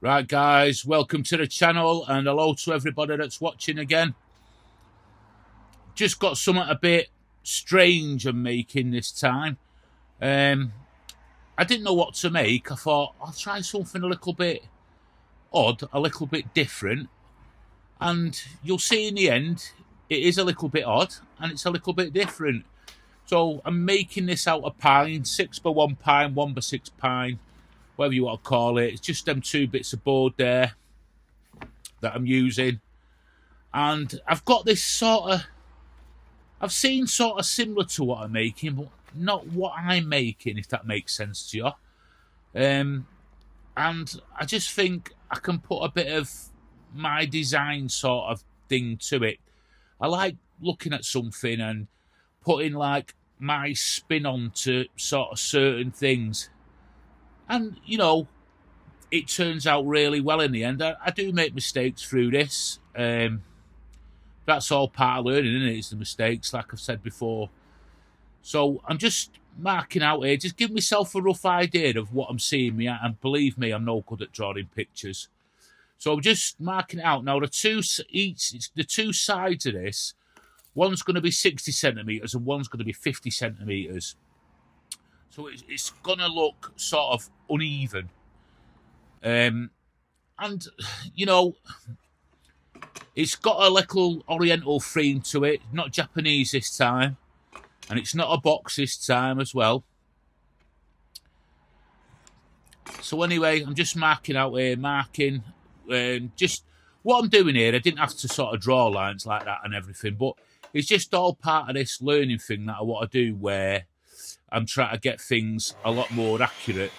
Right, guys, welcome to the channel and hello to everybody that's watching again. Just got something a bit strange I'm making this time. I didn't know what to make. I thought I'll try something a little bit odd, a little bit different, and you'll see in the end it is a little bit odd and it's a little bit different. So I'm making this out of pine, 6x1 pine, 1x6 pine, whatever you want to call it. It's just them two bits of board there that I'm using. And I've got this I've seen sort of similar to what I'm making, but not what I'm making, if that makes sense to you. And I just think I can put a bit of my design sort of thing to it. I like looking at something and putting like my spin on to sort of certain things. And, you know, it turns out really well in the end. I do make mistakes through this. That's all part of learning, isn't it? It's the mistakes, like I've said before. So I'm just marking out here, just give myself a rough idea of what I'm seeing me at, and believe me, I'm no good at drawing pictures. So I'm just marking it out. Now, the two sides of this, one's going to be 60 centimetres and one's going to be 50 centimetres. So it's going to look sort of uneven. And, you know, it's got a little oriental theme to it, not Japanese this time. And it's not a box this time as well. So anyway, I'm just marking out here, just what I'm doing here. I didn't have to sort of draw lines like that and everything, but it's just all part of this learning thing that I want to do, where I'm trying to get things a lot more accurate.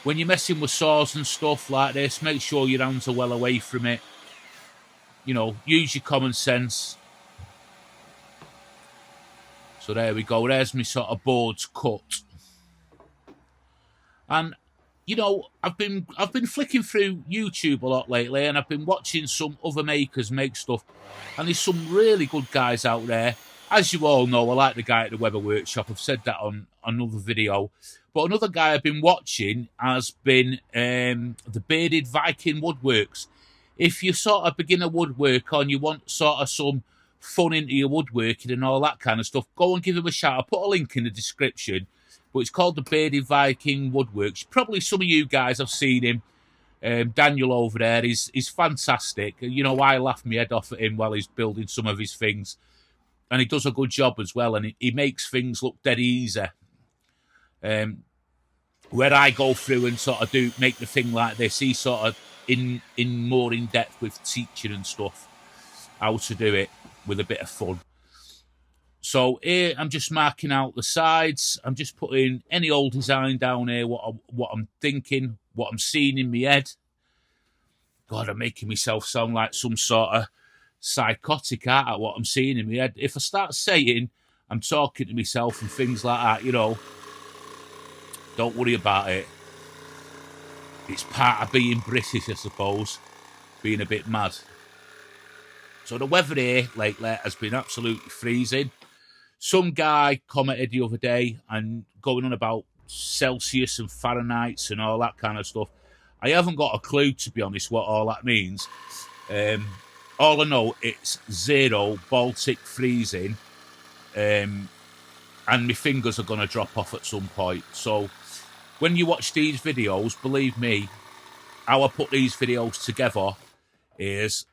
When you're messing with saws and stuff like this, make sure your hands are well away from it. You know, use your common sense. So there we go. There's my sort of boards cut. And, you know, I've been flicking through YouTube a lot lately, and I've been watching some other makers make stuff. And there's some really good guys out there. As you all know, I like the guy at the Weber Workshop. I've said that on another video. But another guy I've been watching has been the Bearded Viking Woodworks. If you're sort of beginner woodworker and you want sort of some fun into your woodworking and all that kind of stuff, go and give him a shout. I'll put a link in the description. But it's called the Bearded Viking Woodworks. Probably some of you guys have seen him. Daniel over there, he's fantastic. You know, I laugh my head off at him while he's building some of his things. And he does a good job as well. And he makes things look dead easy. Where I go through and sort of make the thing like this, he's sort of in more in depth with teaching and stuff, how to do it with a bit of fun. So here I'm just marking out the sides. I'm just putting any old design down here, what I'm thinking, what I'm seeing in my head. God, I'm making myself sound like some sort of psychotic at what I'm seeing in my head. If I start saying I'm talking to myself and things like that, you know, don't worry about it. It's part of being British, I suppose, being a bit mad. So the weather here lately has been absolutely freezing. Some guy commented the other day and going on about Celsius and Fahrenheit and all that kind of stuff. I haven't got a clue, to be honest, what all that means. All I know, it's 0 Baltic freezing, and my fingers are going to drop off at some point. So when you watch these videos, believe me, how I put these videos together is,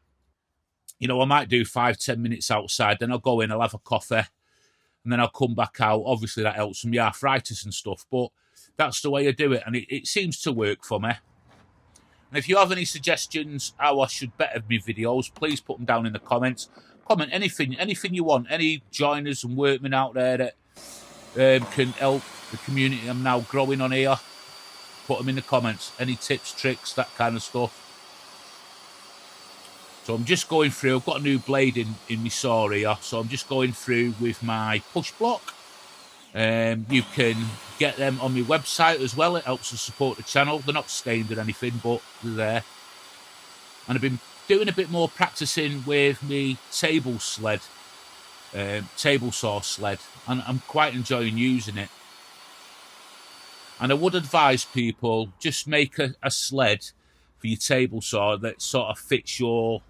you know, I might do 5-10 minutes outside, then I'll go in, I'll have a coffee, and then I'll come back out. Obviously, that helps with my arthritis and stuff, but that's the way I do it, and it seems to work for me. And if you have any suggestions how I should better my videos, please put them down in the comments. Comment anything you want, any joiners and workmen out there that can help the community I'm now growing on here. Put them in the comments. Any tips, tricks, that kind of stuff. So I'm just going through. I've got a new blade in my saw here, so I'm just going through with my push block. You can get them on my website as well. It helps to support the channel. They're not stained or anything, but they're there. And I've been doing a bit more practicing with my table saw sled, and I'm quite enjoying using it. And I would advise people, just make a sled for your table saw that sort of fits your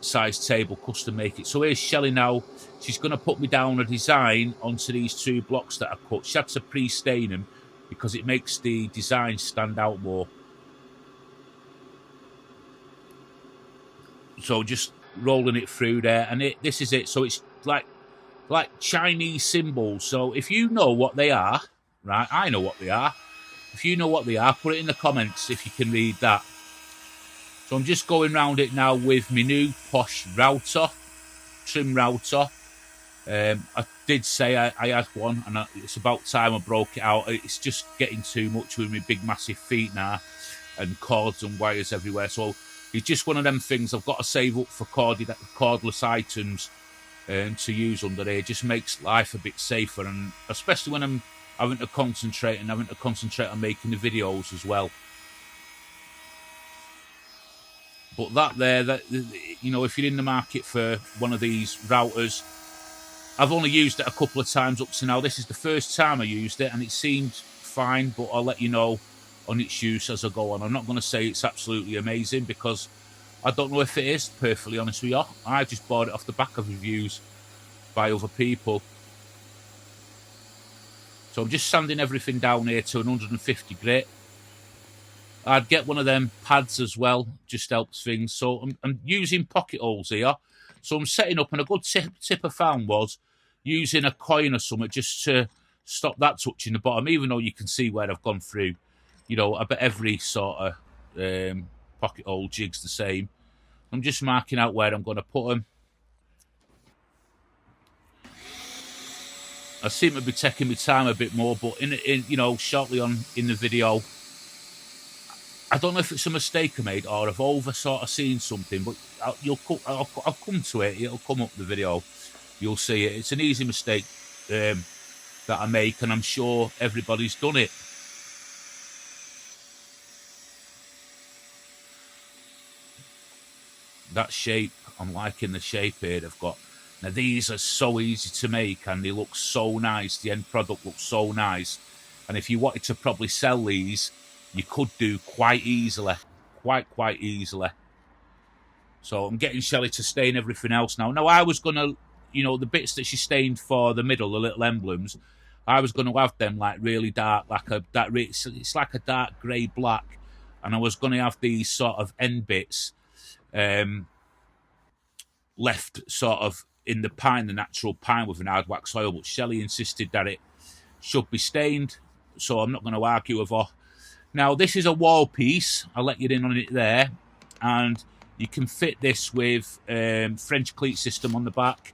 size table, custom make it. So here's Shelley now. She's going to put me down a design onto these 2 blocks that I cut. She had to pre-stain them because it makes the design stand out more. So just rolling it through there, and this is it. So it's like Chinese symbols. So if you know what they are, right? I know what they are. If you know what they are, put it in the comments if you can read that. So I'm just going round it now with my new posh router, trim router. I did say I had one, and it's about time I broke it out. It's just getting too much with my big massive feet now, and cords and wires everywhere. So it's just one of them things I've got to save up for cordless items to use under there. It just makes life a bit safer, and especially when I'm having to concentrate on making the videos as well. But that you know, if you're in the market for one of these routers, I've only used it a couple of times up to now. This is the first time I used it, and it seemed fine, but I'll let you know on its use as I go on. I'm not going to say it's absolutely amazing because I don't know if it is, perfectly honest with you. I just bought it off the back of reviews by other people. So I'm just sanding everything down here to 150 grit. I'd get one of them pads as well, just helps things. So I'm using pocket holes here. So I'm setting up, and a good tip I found was using a coin or something just to stop that touching the bottom, even though you can see where I've gone through. You know, I bet every sort of pocket hole jig's the same. I'm just marking out where I'm going to put them. I seem to be taking my time a bit more, but in you know, shortly on in the video, I don't know if it's a mistake I made or I've over sort of seen something, but I'll come to it. It'll come up the video. You'll see it. It's an easy mistake that I make, and I'm sure everybody's done it. That shape, I'm liking the shape here they've got. Now these are so easy to make, and they look so nice. The end product looks so nice, and if you wanted to probably sell these, you could do quite easily, quite easily. So I'm getting Shelley to stain everything else now. Now I was gonna, you know, the bits that she stained for the middle, the little emblems, I was gonna have them like really dark, it's like a dark grey black, and I was gonna have these sort of end bits left sort of in the pine, the natural pine with an hard wax oil, but Shelley insisted that it should be stained, so I'm not going to argue with her. Now this is a wall piece, I'll let you in on it there, and you can fit this with French cleat system on the back,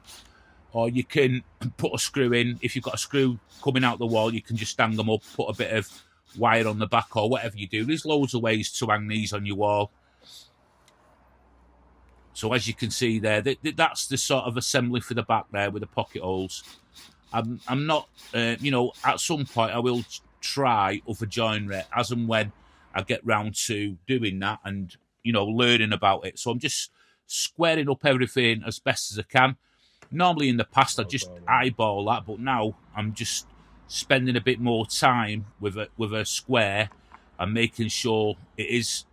or you can put a screw in. If you've got a screw coming out the wall, you can just hang them up, put a bit of wire on the back, or whatever you do. There's loads of ways to hang these on your wall. So as you can see there, that's the sort of assembly for the back there with the pocket holes. I'm not, you know, at some point I will try other joinery as and when I get round to doing that and, you know, learning about it. So I'm just squaring up everything as best as I can. Normally in the past I just eyeball that, but now I'm just spending a bit more time with a square and making sure it is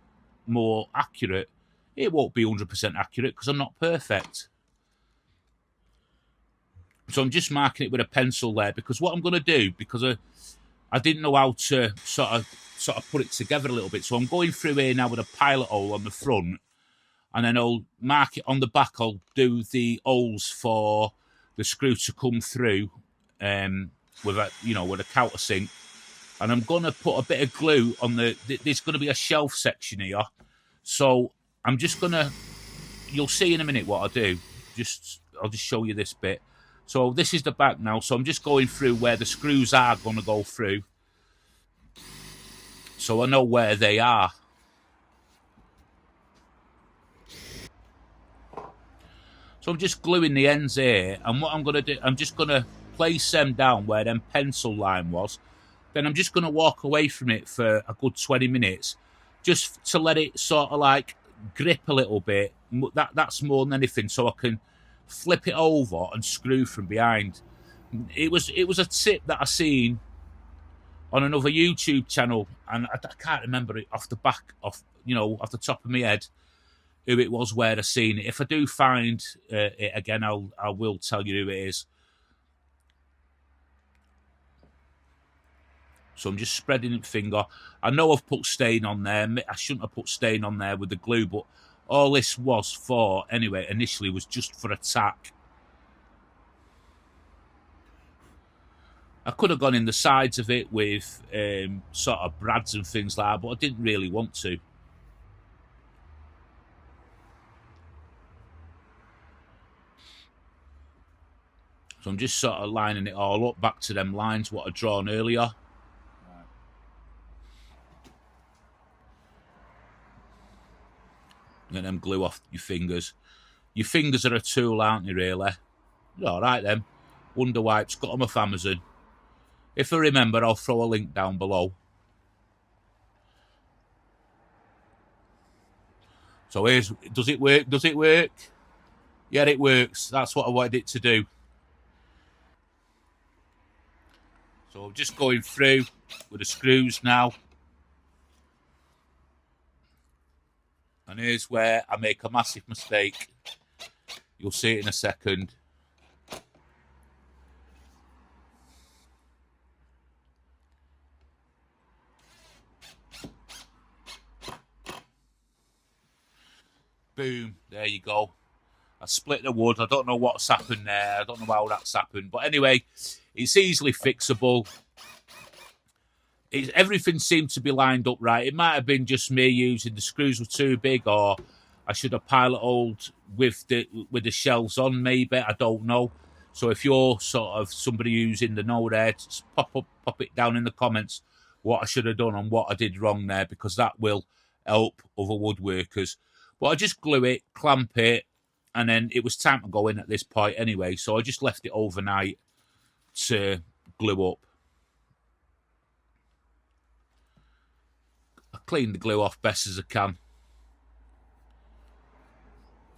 more accurate. It won't be 100% accurate because I'm not perfect. So I'm just marking it with a pencil there, because what I'm going to do, because I didn't know how to sort of put it together a little bit. So I'm going through here now with a pilot hole on the front, and then I'll mark it on the back. I'll do the holes for the screw to come through with a, you know, with a countersink. And I'm going to put a bit of glue on there's going to be a shelf section here. So I'm just going to, you'll see in a minute what I do. I'll just show you this bit. So this is the back now. So I'm just going through where the screws are going to go through, so I know where they are. So I'm just gluing the ends here. And what I'm going to do, I'm just going to place them down where them pencil line was. Then I'm just going to walk away from it for a good 20 minutes. Just to let it sort of like grip a little bit. That's more than anything, so I can flip it over and screw from behind. It was a tip that I seen on another YouTube channel, and I can't remember it off the off the top of my head who it was where I seen it. If I do find it again, I will tell you who it is. So I'm just spreading it finger. I know I've put stain on there. I shouldn't have put stain on there with the glue, but all this was for, anyway, initially was just for a tack. I could have gone in the sides of it with sort of brads and things like that, but I didn't really want to. So I'm just sort of lining it all up back to them lines what I'd drawn earlier. And then glue off your fingers. Your fingers are a tool, aren't they, really? All right, then. Wonder Wipes, got them off Amazon. If I remember, I'll throw a link down below. So here's, does it work? Does it work? Yeah, it works. That's what I wanted it to do. So I'm just going through with the screws now. And here's where I make a massive mistake. You'll see it in a second. Boom, there you go. I split the wood. I don't know what's happened there. I don't know how that's happened. But anyway, it's easily fixable. Everything seemed to be lined up right. It might have been just me using the screws were too big, or I should have pilot holed with the shelves on, maybe. I don't know. So if you're sort of somebody who's in the know there, just pop it down in the comments what I should have done and what I did wrong there, because that will help other woodworkers. But I just glue it, clamp it, and then it was time to go in at this point anyway. So I just left it overnight to glue up. I cleaned the glue off best as I can.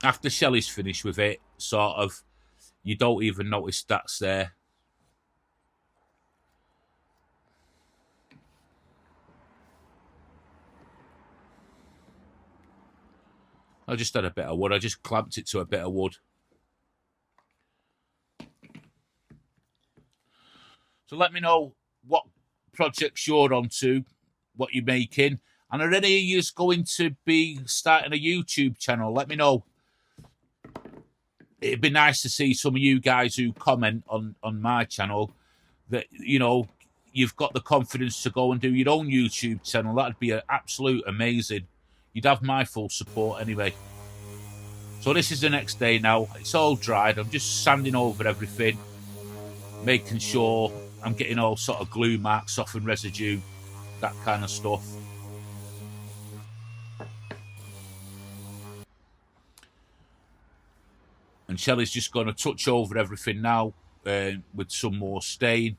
After Shelley's finished with it, sort of, you don't even notice that's there. I just had a bit of wood. I just clamped it to a bit of wood. So let me know what projects you're onto, what you're making. And are any of you going to be starting a YouTube channel? Let me know. It'd be nice to see some of you guys who comment on my channel that, you know, you've got the confidence to go and do your own YouTube channel. That'd be an absolute amazing. You'd have my full support anyway. So this is the next day now. It's all dried. I'm just sanding over everything, making sure I'm getting all sort of glue marks off and residue, that kind of stuff. And Shelley's just going to touch over everything now with some more stain.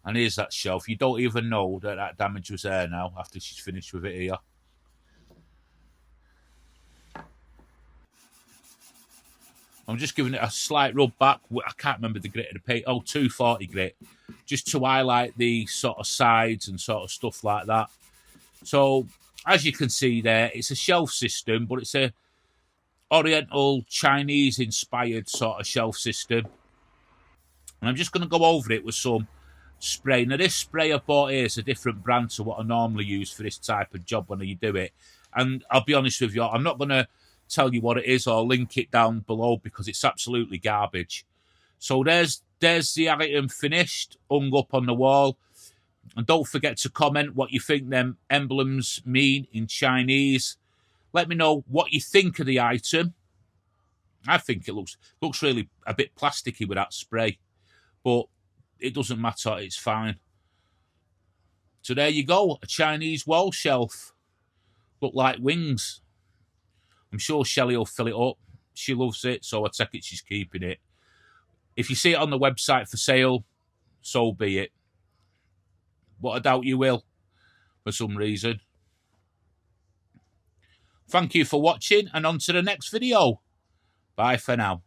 And here's that shelf. You don't even know that damage was there now after she's finished with it here. I'm just giving it a slight rub back. I can't remember the grit of the paint. Oh, 240 grit. Just to highlight the sort of sides and sort of stuff like that. So, as you can see there, it's a shelf system, but it's a Oriental, Chinese-inspired sort of shelf system. And I'm just going to go over it with some spray. Now, this spray I bought here is a different brand to what I normally use for this type of job when you do it. And I'll be honest with you, I'm not going to tell you what it is or link it down below because it's absolutely garbage. So there's the item finished, hung up on the wall. And don't forget to comment what you think them emblems mean in Chinese. Let me know what you think of the item. I think it looks really a bit plasticky with that spray. But it doesn't matter, it's fine. So there you go, a Chinese wall shelf. Look like wings. I'm sure Shelley will fill it up. She loves it, so I take it she's keeping it. If you see it on the website for sale, so be it. But I doubt you will, for some reason. Thank you for watching, and on to the next video. Bye for now.